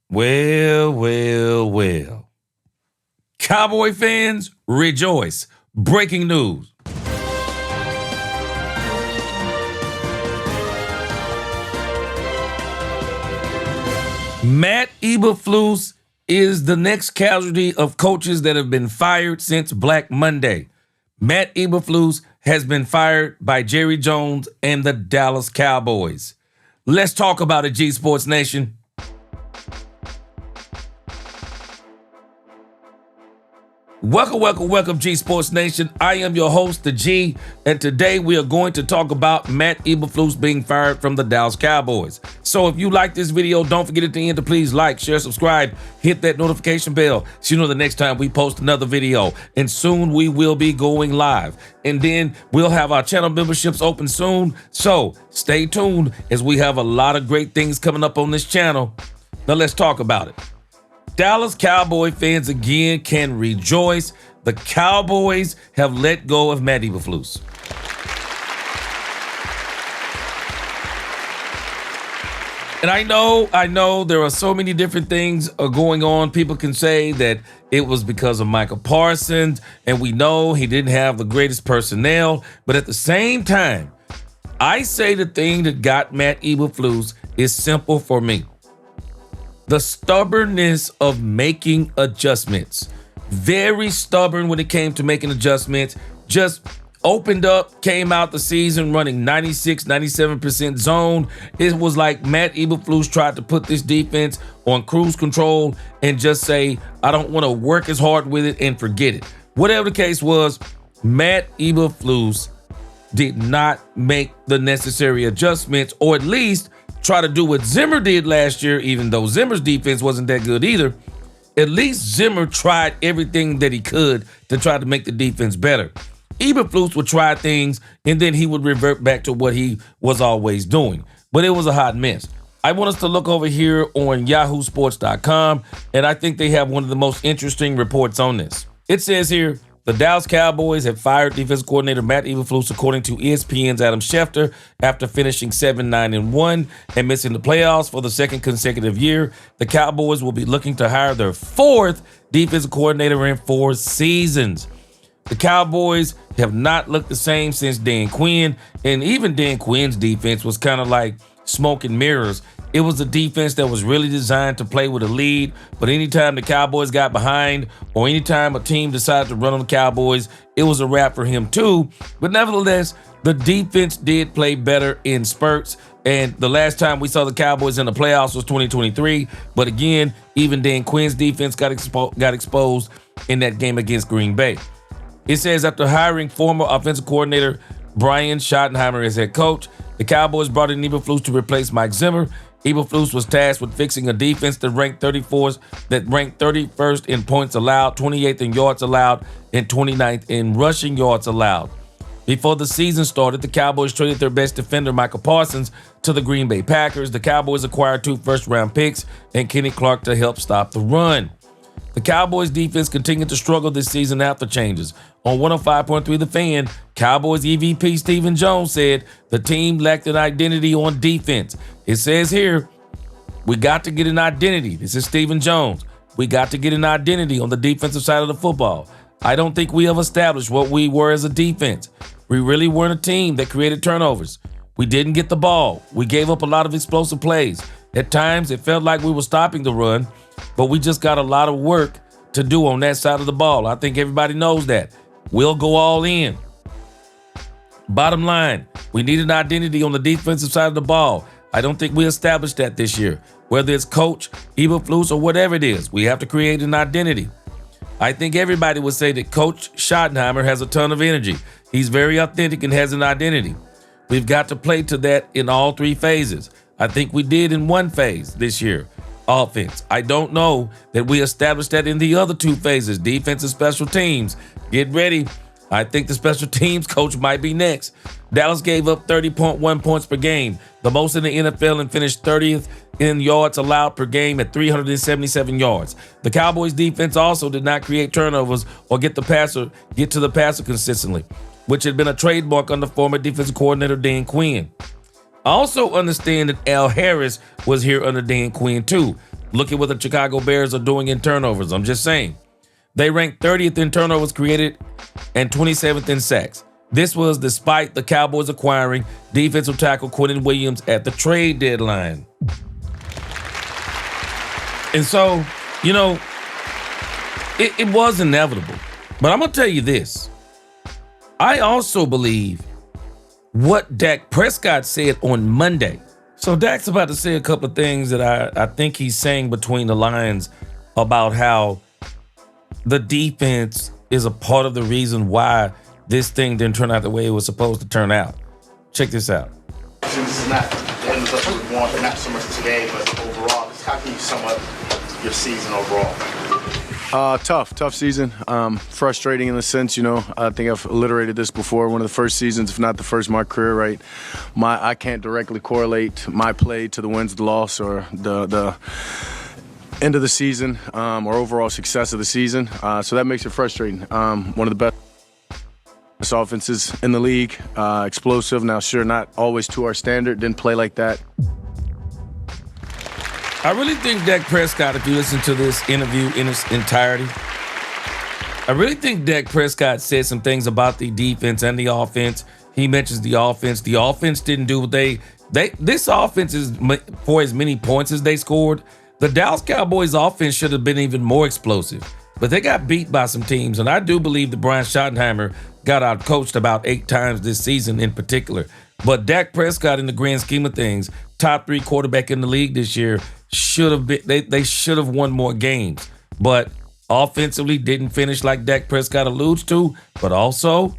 Well, well, well. Cowboy fans, rejoice. Breaking news. Matt Eberflus is the next casualty of coaches that have been fired since Black Monday. Matt Eberflus has been fired by Jerry Jones and the Dallas Cowboys. Let's talk about it, G Sports Nation. Welcome, G Sports Nation. I am your host, the G, and today we are going to talk about Matt Eberflus being fired from the Dallas Cowboys. So if you like this video, don't forget at the end to please like, share, subscribe, hit that notification bell so you know the next time we post another video. And soon we will be going live. And then we'll have our channel memberships open soon. So stay tuned as we have a lot of great things coming up on this channel. Now let's talk about it. Dallas Cowboy fans again can rejoice. The Cowboys have let go of Matt Eberflus. And I know there are so many different things going on. People can say that it was because of Michael Parsons, and we know he didn't have the greatest personnel. But at the same time, I say the thing that got Matt Eberflus is simple for me. The stubbornness of making adjustments. Very stubborn when it came to making adjustments. Just opened up, came out the season running 96, 97% zone. It was like Matt Eberflus tried to put this defense on cruise control and just say, I don't want to work as hard with it and forget it. Whatever the case was, Matt Eberflus did not make the necessary adjustments, or at least try to do what Zimmer did last year, even though Zimmer's defense wasn't that good either. At least Zimmer tried everything that he could to try to make the defense better. Eberflus would try things, and then he would revert back to what he was always doing. But it was a hot mess. I want us to look over here on yahoosports.com, and I think they have one of the most interesting reports on this. It says here, the Dallas Cowboys have fired defensive coordinator Matt Eberflus, according to ESPN's Adam Schefter, after finishing 7-9-1 and missing the playoffs for the second consecutive year. The Cowboys will be looking to hire their fourth defensive coordinator in 4 seasons. The Cowboys have not looked the same since Dan Quinn, and even Dan Quinn's defense was kind of like smoke and mirrors. It was a defense that was really designed to play with a lead, but anytime the Cowboys got behind or anytime a team decided to run on the Cowboys, it was a wrap for him too. But nevertheless, the defense did play better in spurts, and the last time we saw the Cowboys in the playoffs was 2023. But again, even Dan Quinn's defense got exposed in that game against Green Bay. It says after hiring former offensive coordinator Brian Schottenheimer as head coach, the Cowboys brought in Eberflus to replace Mike Zimmer. Eberflus was tasked with fixing a defense that ranked 31st in points allowed, 28th in yards allowed, and 29th in rushing yards allowed. Before the season started, the Cowboys traded their best defender, Michael Parsons, to the Green Bay Packers. The Cowboys acquired 2 first-round picks and Kenny Clark to help stop the run. The Cowboys defense continued to struggle this season after changes. On 105.3 The Fan, Cowboys EVP Stephen Jones said the team lacked an identity on defense. It says here, we got to get an identity. This is Stephen Jones. We got to get an identity on the defensive side of the football. I don't think we have established what we were as a defense. We really weren't a team that created turnovers. We didn't get the ball. We gave up a lot of explosive plays. At times, it felt like we were stopping the run, but we just got a lot of work to do on that side of the ball. I think everybody knows that. We'll go all in. Bottom line, we need an identity on the defensive side of the ball. I don't think we established that this year. Whether it's coach, Eberflus, or whatever it is, we have to create an identity. I think everybody would say that Coach Schottenheimer has a ton of energy. He's very authentic and has an identity. We've got to play to that in all 3 phases. I think we did in 1 phase this year, offense. I don't know that we established that in the other 2 phases, defense and special teams. Get ready. I think the special teams coach might be next. Dallas gave up 30.1 points per game, the most in the NFL, and finished 30th in yards allowed per game at 377 yards. The Cowboys defense also did not create turnovers or get to the passer consistently, which had been a trademark under former defensive coordinator Dan Quinn. I also understand that Al Harris was here under Dan Quinn too. Look at what the Chicago Bears are doing in turnovers. I'm just saying. They ranked 30th in turnovers created and 27th in sacks. This was despite the Cowboys acquiring defensive tackle Quentin Williams at the trade deadline. And so, you know, it was inevitable. But I'm going to tell you this. I also believe what Dak Prescott said on Monday. So Dak's about to say a couple of things that I think he's saying between the lines about how the defense is a part of the reason why this thing didn't turn out the way it was supposed to turn out. Check this out. This is not the end of the one, but not so much today, but overall, how can you sum up your season overall? Tough season. Frustrating in the sense, you know, I think I've alliterated this before. One of the first seasons, if not the first, of my career, right? I can't directly correlate my play to the wins, the loss, or the end of the season, or overall success of the season. So that makes it frustrating. One of the best offenses in the league, explosive. Now, sure, not always to our standard. Didn't play like that. I really think Dak Prescott, if you listen to this interview in its entirety, I really think Dak Prescott said some things about the defense and the offense. He mentions the offense. The offense didn't do what this offense is for as many points as they scored. The Dallas Cowboys offense should have been even more explosive, but they got beat by some teams. And I do believe that Brian Schottenheimer got out-coached about 8 times this season in particular. But Dak Prescott, in the grand scheme of things, top 3 quarterback in the league this year, should have been. They should have won more games. But offensively, didn't finish like Dak Prescott alludes to, but also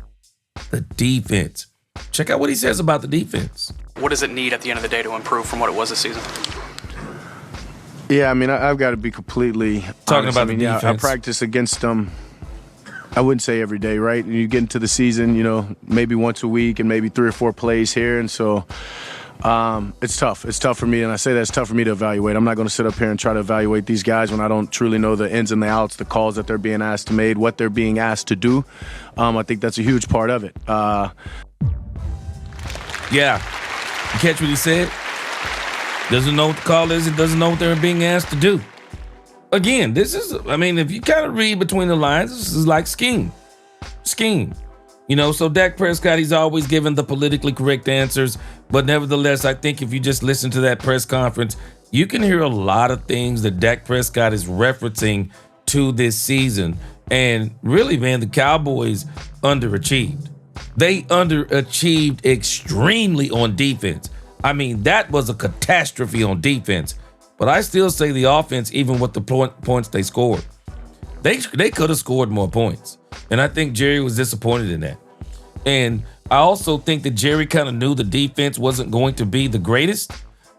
the defense. Check out what he says about the defense. What does it need at the end of the day to improve from what it was this season? Yeah, I mean, I've got to be completely talking honest. about the defense. I practice against them. I wouldn't say every day, right? And you get into the season, you know, maybe once a week and maybe 3 or 4 plays here, and so it's tough. It's tough for me, and I say that it's tough for me to evaluate. I'm not going to sit up here and try to evaluate these guys when I don't truly know the ins and the outs, the calls that they're being asked to make, what they're being asked to do. I think that's a huge part of it. Yeah, you catch what he said? Doesn't know what the call is. It doesn't know what they're being asked to do. Again, this is, I mean, if you kind of read between the lines, this is like scheme. You know, so Dak Prescott, he's always given the politically correct answers. But nevertheless, I think if you just listen to that press conference, you can hear a lot of things that Dak Prescott is referencing to this season. And really, man, the Cowboys underachieved. They underachieved extremely on defense. I mean, that was a catastrophe on defense. But I still say the offense, even with the points they scored, they could have scored more points. And I think Jerry was disappointed in that. And I also think that Jerry kind of knew the defense wasn't going to be the greatest,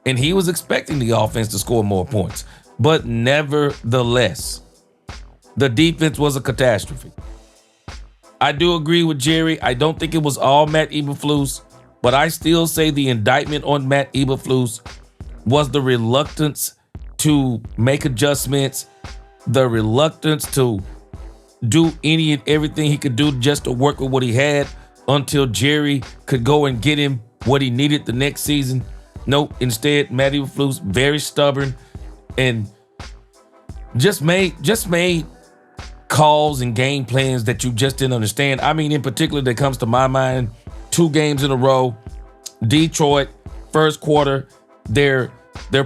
and he was expecting the offense to score more points. But nevertheless, the defense was a catastrophe. I do agree with Jerry. I don't think it was all Matt Eberflus, but I still say the indictment on Matt Eberflus was the reluctance to make adjustments, the reluctance to do any and everything he could do just to work with what he had until Jerry could go and get him what he needed the next season. Nope. Instead, Matt Eberflus, very stubborn and just made calls and game plans that you just didn't understand. I mean, in particular, that comes to my mind, 2 games in a row. Detroit, first quarter, they're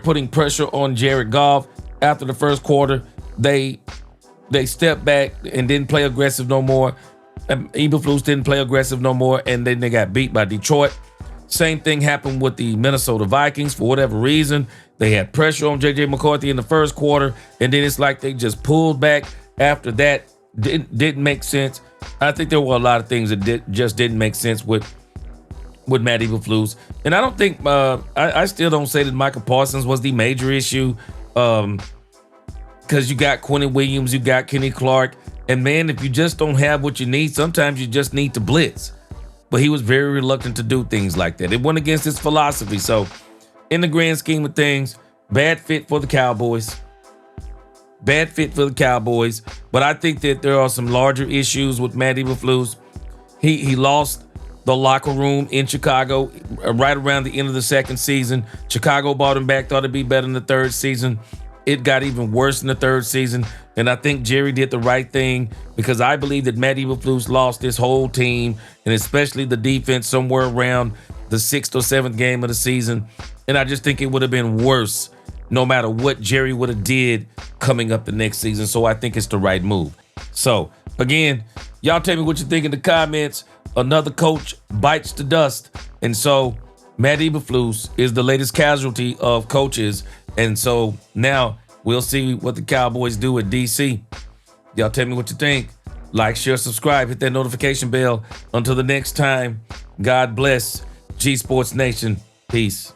putting pressure on Jared Goff. After the first quarter, they stepped back and didn't play aggressive no more. Eberflus didn't play aggressive no more, and then they got beat by Detroit. Same thing happened with the Minnesota Vikings. For whatever reason, they had pressure on J.J. McCarthy in the first quarter, and then it's like they just pulled back after that. Didn't make sense. I think there were a lot of things that just didn't make sense with Matt Eberflus. And I don't think, I still don't say that Michael Parsons was the major issue, because you got Quentin Williams, you got Kenny Clark, and man, if you just don't have what you need, sometimes you just need to blitz. But he was very reluctant to do things like that. It went against his philosophy. So in the grand scheme of things, bad fit for the Cowboys. But I think that there are some larger issues with Matt Eberflus. He lost the locker room in Chicago right around the end of the second season. Chicago brought him back, thought it'd be better in the third season. it got even worse in the third season. And I think Jerry did the right thing, because I believe that Matt Eberflus lost this whole team, and especially the defense, somewhere around the 6th or 7th game of the season. And I just think it would have been worse no matter what Jerry would have did coming up the next season. So I think it's the right move. So again, y'all tell me what you think in the comments. Another coach bites the dust. And so Matt Eberflus is the latest casualty of coaches. And so now we'll see what the Cowboys do at DC. Y'all tell me what you think. Like, share, subscribe, hit that notification bell. Until the next time, God bless G Sports Nation. Peace.